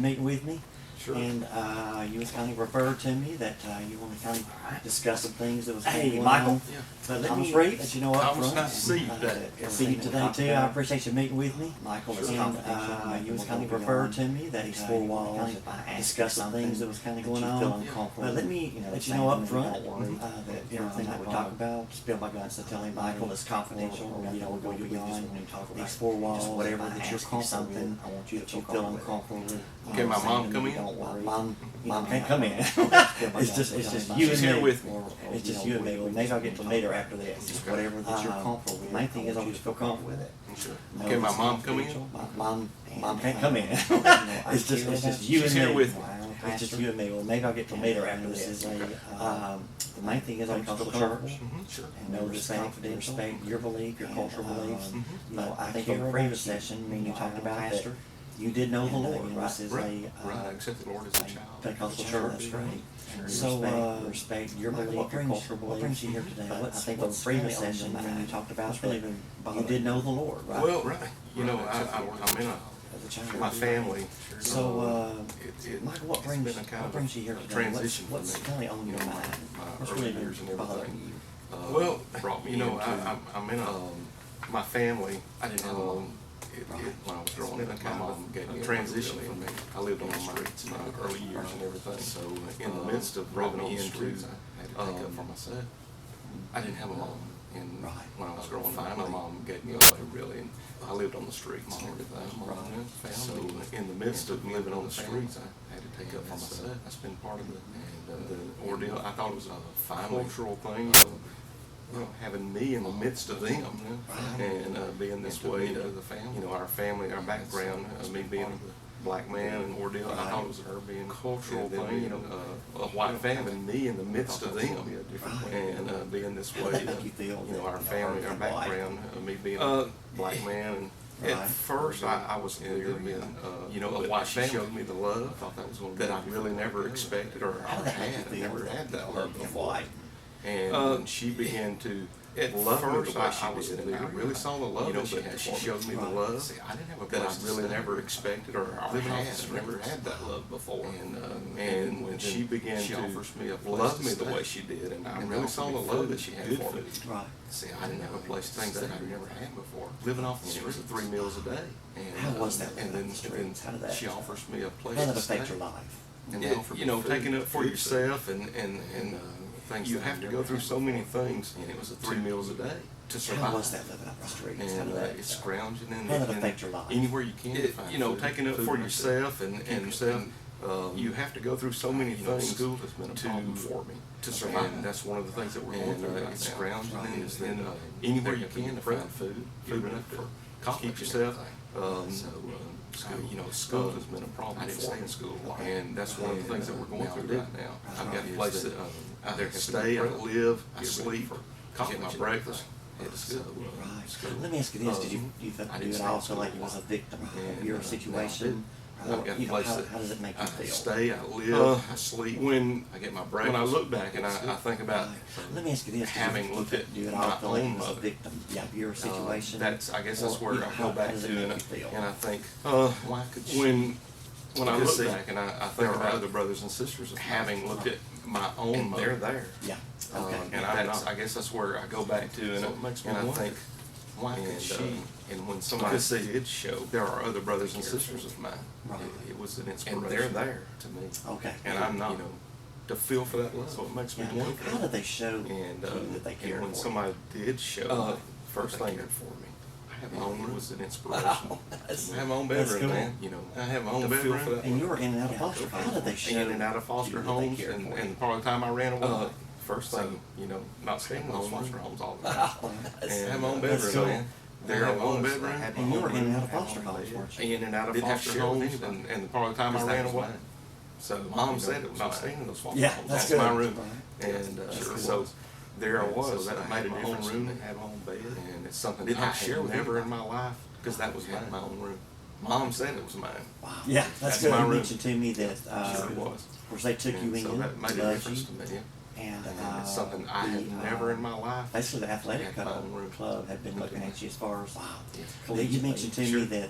meeting with me. Sure. And you was kind of referred to me that you want to kind of discuss some things that was Hey, going Michael. on. Yeah. But let Thomas me Reeves. let you know up Thomas, front. nice to see you today. See you today too. I appreciate you meeting with me. Michael is And confidential. you was kind of referred to me that these you four want walls. to kind If I of ask discuss some things that was kind of going on. uncomfortable. But let me let you know up front that everything that we talk about, spill my guts to tell him Michael is confidential. or, you know, we're going to be beyond talk these four walls, Just whatever if I that you're ask you comfortable with, something, I want you to that you feel feel comfortable uncomfortable with. Can my mom come in? Don't worry. Mom can't come in. It's just you and She's me. here with me. It's just you and me. Well, maybe I'll get to meet her after this. Just whatever that you're comfortable with. Main thing is I want want you to feel comfortable with it. Sure. No, Can my it's mom come in? Mom can't come in. It's It's just you She's and here me. with me. It's just you and me. Well, maybe I'll get to meet her after this. The main thing is I want you to feel comfortable. Sure. And know respect your belief, your cultural beliefs. But I think care in the about previous you. session, when you You know, talked I'm a about that, pastor. you did know the And, Lord, you know, right? this is Right. I accept the Lord as a child. Pentecostal Sure, church. that's right. And So respect your Michael, belief, your cultural what beliefs. brings you here today? But I think What's on the previous really on session, your when you mind? talked about What's that, really been you bothering did you? know the Lord, right? Well, right. You know, I'm in As a child. my family. So, it- Michael, what it's brings been a kind what of brings you here a today? transition What's for me. really on You your know, mind? my What's early really years and bothering everything. you? Well, brought me you know, into, I'm in my family. I didn't have a mom. When I was growing up, my mom gave me a transition for me. I lived on the streets in my early years and everything. So in the midst of living on the streets, I had to take up for myself. I didn't have a mom. And when I was growing up, my mom gave me away really. And I lived on the streets and everything. So in the midst of living on the streets, I had to take up for myself. That's been part of the ordeal. I thought it was a cultural thing, you know, having me in the midst of them, and being this way to the family. You know, our family, our background, me being a black man and ordeal. I thought it was her being a cultural thing, you know, a white family, and me in the midst of them, and being this way to, you know, our family, our background, me being a black man. And at first, I was clear being, you know, a white family. Showed me the love. I thought that was going to be that I really never expected or never had that love before. And she began to love me the way she did, and I really saw the love that she had. She showed me the love that I really never expected or had. Never had that love before. And when she began to love me the way she did, and I really saw the love that she had for me. Right. See, I didn't have a place to stay that I'd never had before. Living off the streets 3 meals a day. And, How was that And living off the then streets? How did that she offers me a place How to did that affect stay. your life? And you know, taking up for yourself and things. You have to go through so many things, and it was 3 meals a day to survive. How was that living off the streets? How And did that it's scrounging and How did it affect your life? anywhere you can. You know, taking up for yourself and you have to go through so many things. School has been a problem for me to survive. And that's one of the things that we're going through right now. It's scrounging and anywhere you can to find food enough to keep yourself. You know, school has been a problem. I didn't stay in school a lot, and that's one of the things that we're going through right now. I've got a place that I can stay, I live, I sleep, get my breakfast, head to school. Right. Let me ask you this: Did you do it all feel like you was a victim of your situation? I've got a You know, place how that does it make you I feel? stay, I live, I sleep. When I get my breakfast, when I look back and I think about Let me ask you this: having looked at do you at all my feel like own you was a mother, victim of your situation? I guess that's Or, where you know, I how go back does it to, make and you feel? I think, why could she? When I look back and I think about other brothers and sisters of having looked at my own mother, they're there. Yeah. Okay. And I guess that's where I go back to, and I think, why could she? And when somebody did show, there are other brothers and sisters of mine. Right. It was an inspiration. And they're there to me. Okay. And I'm not, you know, to feel for that love. So it makes me Yeah. wonder. How did they show And, to you that they cared and when for somebody did show, first thing for me, I have my own room. Was an inspiration. I have my own That's bedroom, cool. man. You know, I have my own bedroom. you? And you were in and out of foster. How did they show? In and out of foster to you that they homes, cared for you? and part of the time I ran away. First thing, you know, not staying in those foster homes all the time. And I have my own That's bedroom, cool. man. There I have my own bedroom. And you were in and out of foster homes, weren't you? In and out of foster homes, and part of the time I ran away. So mom said it was not staying in those foster Yeah, homes. that's That's my good. room. And so there I was. I made my own room and had my own bed. And it's something that I had never in my life, because that was my own room. Mom said it was mine. Wow. Yeah, that's good. my You room. mentioned to me that Sure it was. of course they took you And so in, that made a loved difference you, to me. and And it's something I had never in my life. basically the athletic had my own room. club had been looking at you as far as Yeah. that you mentioned to me Sure. that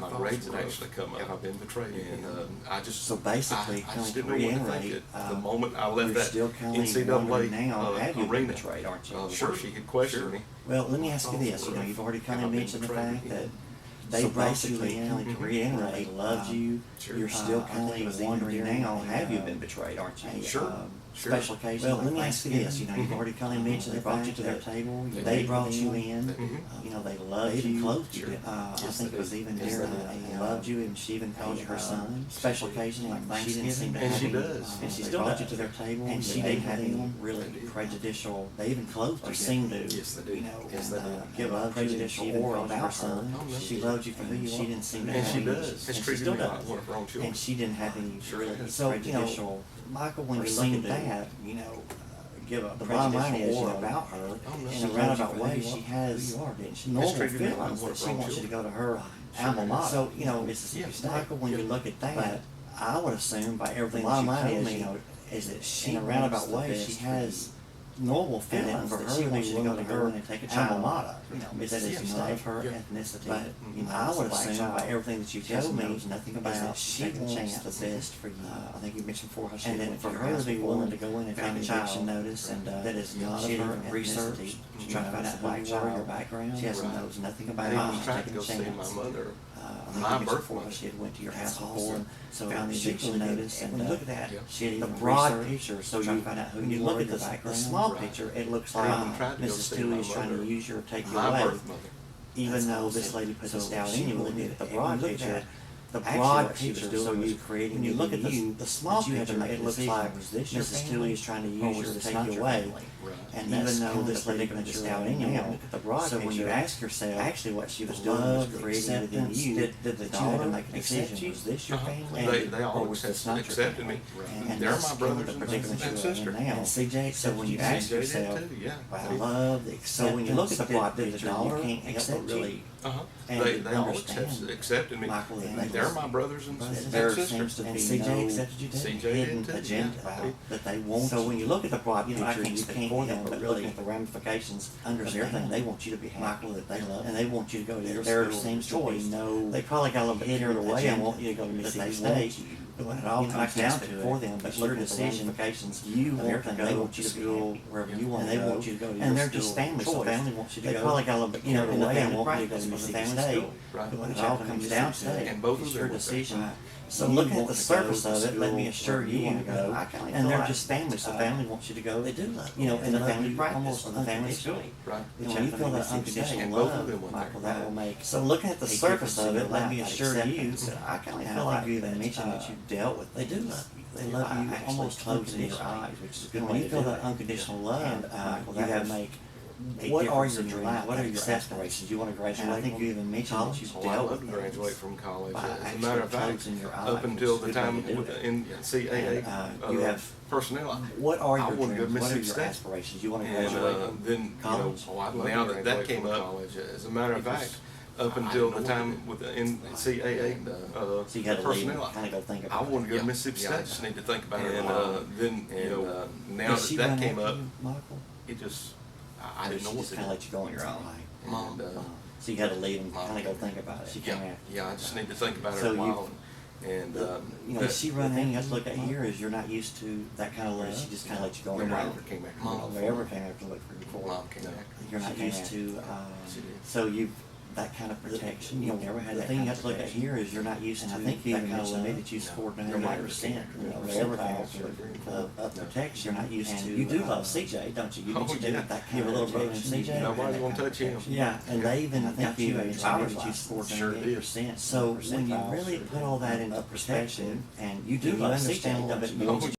my grades had actually come up. Have I been betrayed? And I just So basically, I kind just of didn't know what to reiterate, think. The moment I left you're that still kind of NCAA wondering now, have you been arena, betrayed, aren't you? sure, she had questioned me. Well, let me ask you this, you know, you've already kind Have of I been mentioned the betrayed fact that again? they So basically, basically, kind of reiterate, loved you. Sure. You're still I kind think it was of even wondering during now, the, have you been betrayed, aren't you? Sure. Sure. special occasions. Well, like let me ask you this, Thanksgiving. you've already kind of mentioned They the brought fact you to their that table, they brought you in, Mhm. you know, they loved They even you. clothed you. Sure. I Yes, think they it was did. even Yes, near, they did. they loved you, and she even called you her son. Special occasion like She didn't seem Thanksgiving. to And have she any, does. And she they still brought does. you to their table, And and she she didn't didn't have have any any really really prejudicial, they even clothed or you, seemed to, Yes, they did. you know, Yes, they did. give a loved you, and prejudicial she even aura called you her about her. son. Oh, no. She loved you for who you are. She didn't seem to And have she any, does. and Has she treated still me like does. one of her own children. And she didn't have any Sure really has. So, you know, prejudicial. Michael, when or you seemed look at to, that, you know, give a The bottom line prejudicial is, you aura know, about her. Oh, no. In she a loved roundabout you for way, who you she are, has who you are, didn't she? normal treated me like feelings one that of she her own wants you to go children. to her Sure alma has. mater. So, you know, Mississippi it's State. Michael, when you Yeah. look at that, But I would assume by everything the that bottom you line told is, me, you know, is that she in a wants roundabout the way, best she for has you. normal And feelings for that her she to be wants you to go willing to to go her in and take a alma child, mater. You know, that Mississippi is not State. of her Yeah. ethnicity. But You know, I it's a would black assume child. by everything that you Yes, told me, knows nothing is about that she taking a wants chance. the best for you. I think you mentioned before how she And then went for to your her to house be before willing and to go in and found find an an eviction eviction notice, and that is not she of her didn't research, ethnicity. to She try to find knows out black who you are, child, your background. She hasn't Right. knows nothing I about even it. She's tried to taking go a see chance. my mother. I My think it's birth before mother. she had went to your That's house before, awesome. so Found found the the eviction eviction notice, notice, and and look at that. Yeah. she had The even broad researched, picture, so trying you to find out who when you you look are, at your the background. small Right. picture, it looks I like even tried to go Mrs. see Tooley my is trying to mother. use you or take you My away. birth mother. Even That's though awesome. this lady put this So doubt she in you, really looking did at the it. broad And look at picture, that. the Actually, broad what she was picture, doing so was you creating when you you look at you, the small but you had to picture, make a it looks decision. like Was this your Mrs. family, Tooley is trying to or use you was to this take not you your away. family? Right. And That's even though kind of this the lady predicament put you're this doubt in in you, now. look at the broad So when picture, you ask yourself, actually what she was the doing was love, the creating within acceptance, you did the that you had daughter to make a accept decision. you? Was this your Uh-huh. family? They all Or was this not your accepted family? me. And They're that's my kind of brothers the and predicament and you're sister. in now. And CJ, so when you CJ ask did yourself, too, yeah. I love the So when you look at the broad did picture, the daughter you can't help accept but really Uh-huh. and They all understand, accepted me. Michael, that they They're just- my brothers and there sisters. seems to and be CJ no accepted you too. CJ did hidden too, agenda yeah. about that they want. So when you look at the broad You know, I picture, can't you speak can't for them, help but but really looking at the ramifications, understand everything they want you to be happy, Michael, that they love, and they want you to go to your there school seems to choice. be no They probably got a little bit hidden carried away and agenda want you to go to that they Mississippi want State. you. But when it all You know, I comes can't down speak to for it, them, but it's your look at the decision. ramifications. You want want them, to they go want to you to be school happy. wherever Yeah. you want And to they go. want you to go to And your they're school just family, so choice. family wants you to They go. probably got a little bit You know, carried in the away and family want you to go practice to for the Mississippi family State. school. Right. But when it But all y'all comes come down to to it, And both of it's them your went there. decision. Right. So You looking at want the to surface go of to it, let me school assure wherever you you, wanna go. I kinda And feel they're like, just family, so family wants you to go. They do love You know, in the love family you practice almost or the family school. unconditionally. Right. And Which when you happened feel in that Mississippi unconditional State. And both of love, them went Michael, there. that will Right. make. So looking at the A surface difference of in it, your let life, me that assure you acceptance. that I kind of And feel I like think you even that, mentioned that you dealt with. They do love you. They love you actually almost closing your unconditionally. eyes, which is a good And way when to you feel do that it. unconditional love, And, Michael, you that have would make a what are difference your in your dreams? life. What are That your acceptance. aspirations? You want to graduate? And I think you even mentioned that you Oh, I'd dealt love with to graduate from college. by As a actually matter of fact, closing your eyes, up until which the is a good way time to do with it. in CAA And, you have personnel, What are I your wanted to go to dreams? What are Mississippi your State. aspirations? You want to and graduate? then college? you know, now that came up, college. As a matter of fact, up until the time with the CAA So you got to leave and personnel, kind of go think I about it. wanted to go to Mississippi State. I just need to think about it. And then you know, now Does she that run came after up, you, Michael? it just I didn't know She what just to kind do. of let you go on your own. Mom, So you got to leave and kind of go think about it. She yeah, came after. yeah, I just need to think about it So a you- while. And You know, but does she run in? You have to look at here is you're not used to that kind of love. She just kind of let you go on your nobody own. ever came after Mom me. never came after look for you before. Mom came back. You're not She used came to. She did. So you've that kind of protection. You never had the that thing kind you of have to look at protection. here is you're not used And to I think you that even kind of mentioned to me love. that you scored No. 99%. You know, Of everything percentile of protection. You're not used And to. you do love CJ, don't you? You Oh, mentioned yeah. that You have a little brother named protection. CJ. Nobody gonna touch him. Yeah, and they even I think got you you even a mentioned driver's that you license. scored Sure did. 98%. So when you percentile really should put all that be into up perspective, perspective, and you do you love understand CJ, that but you Oh,